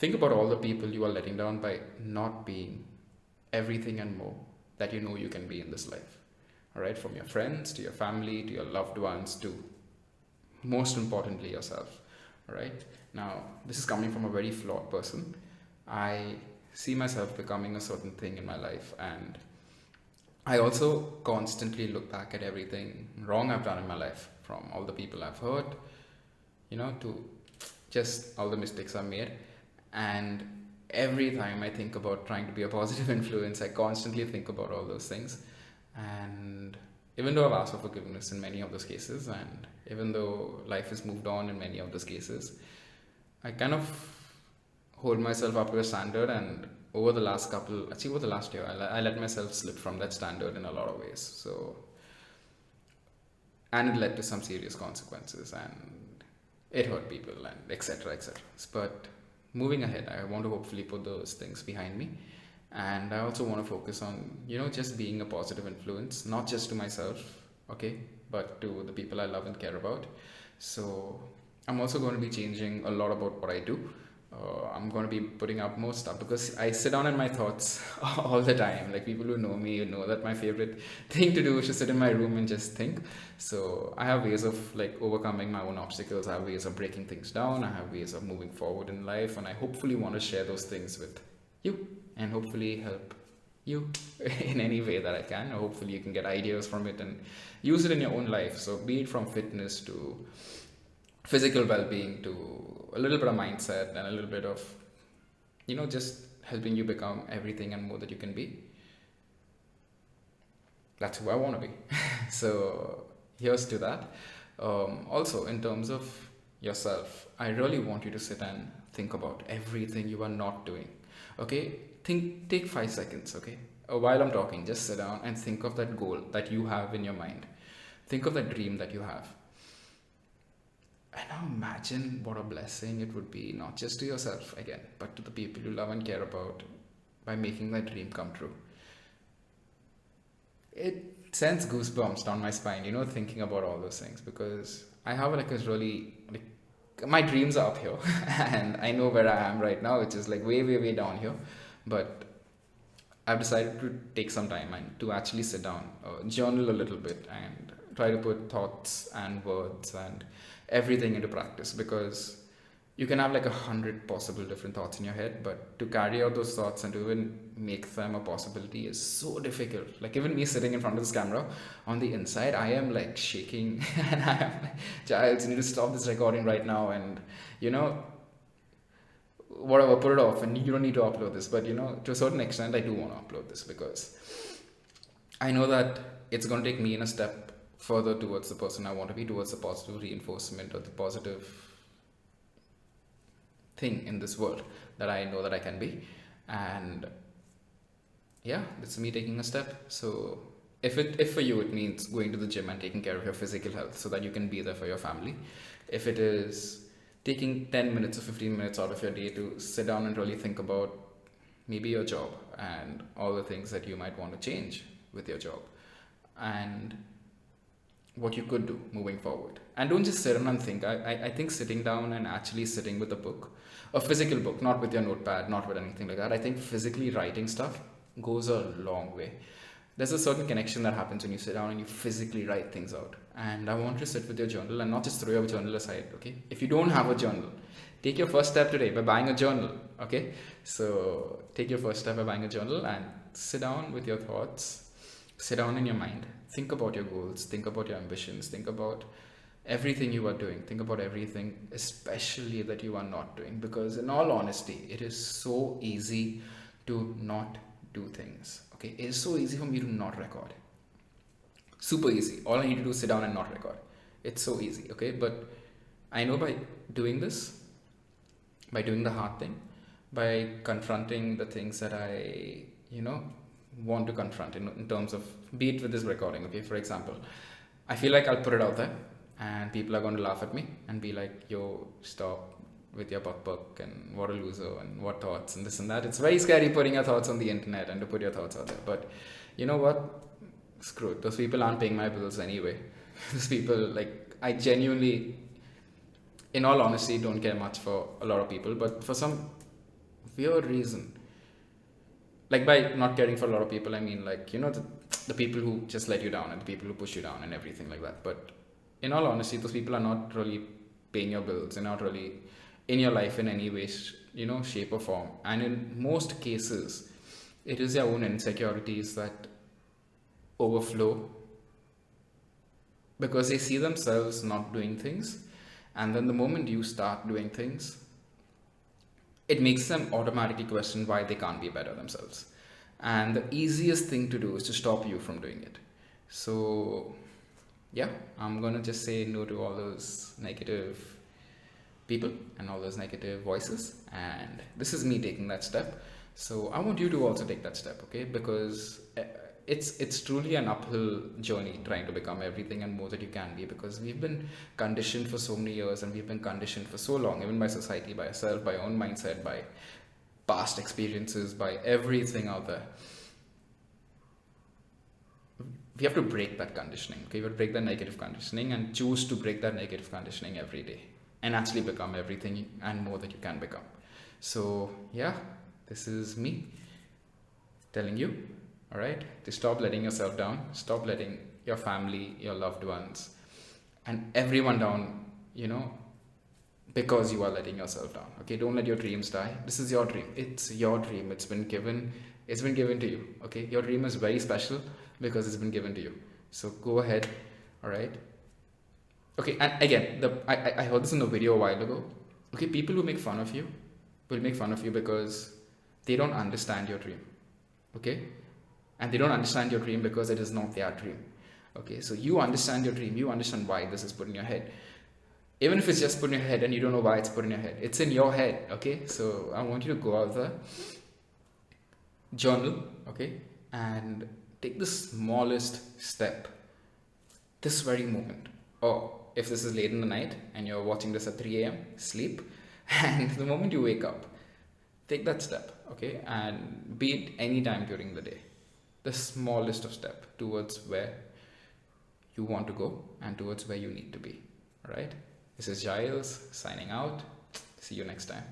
Think about all the people you are letting down by not being everything and more that you know you can be in this life. All right, from your friends to your family to your loved ones to most importantly yourself. All right, now this is coming from a very flawed person. I see myself becoming a certain thing in my life, and I also constantly look back at everything wrong I've done in my life, from all the people I've hurt, to just all the mistakes I've made. And every time I think about trying to be a positive influence, I constantly think about all those things. And even though I've asked for forgiveness in many of those cases, and even though life has moved on in many of those cases, I kind of hold myself up to a standard. And over the last year, I let myself slip from that standard in a lot of ways. So, and it led to some serious consequences, and it hurt people, and etc. etc. But moving ahead, I want to hopefully put those things behind me. And I also want to focus on, just being a positive influence, not just to myself, okay, but to the people I love and care about. So I'm also going to be changing a lot about what I do. I'm going to be putting up more stuff because I sit down in my thoughts all the time. Like, people who know me, know that my favorite thing to do is to sit in my room and just think. So I have ways of like overcoming my own obstacles. I have ways of breaking things down. I have ways of moving forward in life, and I hopefully want to share those things with you and hopefully help you in any way that I can. Or hopefully you can get ideas from it and use it in your own life. So be it from fitness to physical well-being to a little bit of mindset and a little bit of just helping you become everything and more that you can be. That's who I want to be. So here's to that. Also, in terms of yourself, I really want you to sit and think about everything you are not doing. Okay, take 5 seconds. Okay, while I'm talking, just sit down and think of that goal that you have in your mind. Think of that dream that you have. And now imagine what a blessing it would be, not just to yourself again, but to the people you love and care about, by making that dream come true. It sends goosebumps down my spine, thinking about all those things, because I have like a really, like, my dreams are up here and I know where I am right now, which is like way, way, way down here. But I've decided to take some time and to actually sit down, journal a little bit, and try to put thoughts and words and everything into practice, because you can have like 100 possible different thoughts in your head, but to carry out those thoughts and to even make them a possibility is so difficult. Like, even me sitting in front of this camera, on the inside I am like shaking and I am like, Giles, you need to stop this recording right now, and whatever, put it off, and you don't need to upload this. But to a certain extent I do want to upload this, because I know that it's going to take me in a step further towards the person I want to be, towards the positive reinforcement or the positive thing in this world that I know that I can be. And yeah, it's me taking a step. So if for you it means going to the gym and taking care of your physical health so that you can be there for your family, if it is taking 10 minutes or 15 minutes out of your day to sit down and really think about maybe your job and all the things that you might want to change with your job, and what you could do moving forward. And don't just sit down and think. I think sitting down and actually sitting with a book, a physical book, not with your notepad, not with anything like that. I think physically writing stuff goes a long way. There's a certain connection that happens when you sit down and you physically write things out. And I want you to sit with your journal and not just throw your journal aside, okay? If you don't have a journal, take your first step today by buying a journal, okay? So take your first step by buying a journal and sit down with your thoughts, sit down in your mind, think about your goals, think about your ambitions, think about everything you are doing, think about everything especially that you are not doing, because in all honesty, it is so easy to not do things, okay? It is so easy for me to not record. Super easy. All I need to do is sit down and not record. It's so easy, okay? But I know by doing this, by doing the hard thing, by confronting the things that I, want to confront in terms of, be it with this recording, okay? For example, I feel like I'll put it out there and people are going to laugh at me and be like, yo, stop with your buck and what a loser and what thoughts and this and that. It's very scary putting your thoughts on the internet and to put your thoughts out there. But you know what? Screw it. Those people aren't paying my bills anyway. Those people, like, I genuinely, in all honesty, don't care much for a lot of people. But for some weird reason. Like, by not caring for a lot of people, I mean, like, the people who just let you down and the people who push you down and everything like that. But in all honesty, those people are not really paying your bills. They're not really in your life in any way, shape or form. And in most cases, it is your own insecurities that overflow because they see themselves not doing things. And then the moment you start doing things, it makes them automatically question why they can't be better themselves. And the easiest thing to do is to stop you from doing it. So, yeah, I'm gonna just say no to all those negative people and all those negative voices. And this is me taking that step. So I want you to also take that step, okay? Because it's truly an uphill journey trying to become everything and more that you can be, because we've been conditioned for so many years and we've been conditioned for so long, even by society, by yourself, by your own mindset, by past experiences, by everything out there. We have to break that conditioning, okay? We have to break that negative conditioning and choose to break that negative conditioning every day and actually become everything and more that you can become. So, yeah, this is me telling you, all right, to stop letting yourself down, stop letting your family, your loved ones, and everyone down, because you are letting yourself down. Okay, don't let your dreams die. This is your dream. It's your dream. It's been given to you. Okay, your dream is very special because it's been given to you. So go ahead, all right. Okay, and again, I heard this in a video a while ago. Okay, people who make fun of you will make fun of you because they don't understand your dream. Okay, and they don't understand your dream because it is not their dream. Okay, so you understand your dream. You understand why this is put in your head. Even if it's just put in your head and you don't know why it's put in your head, it's in your head. Okay, so I want you to go out there, journal, okay, and take the smallest step this very moment. Or if this is late in the night and you're watching this at 3 a.m., sleep. And the moment you wake up, take that step, okay, and be it any time during the day. The smallest of step towards where you want to go and towards where you need to be. All right. This is Giles signing out. See you next time.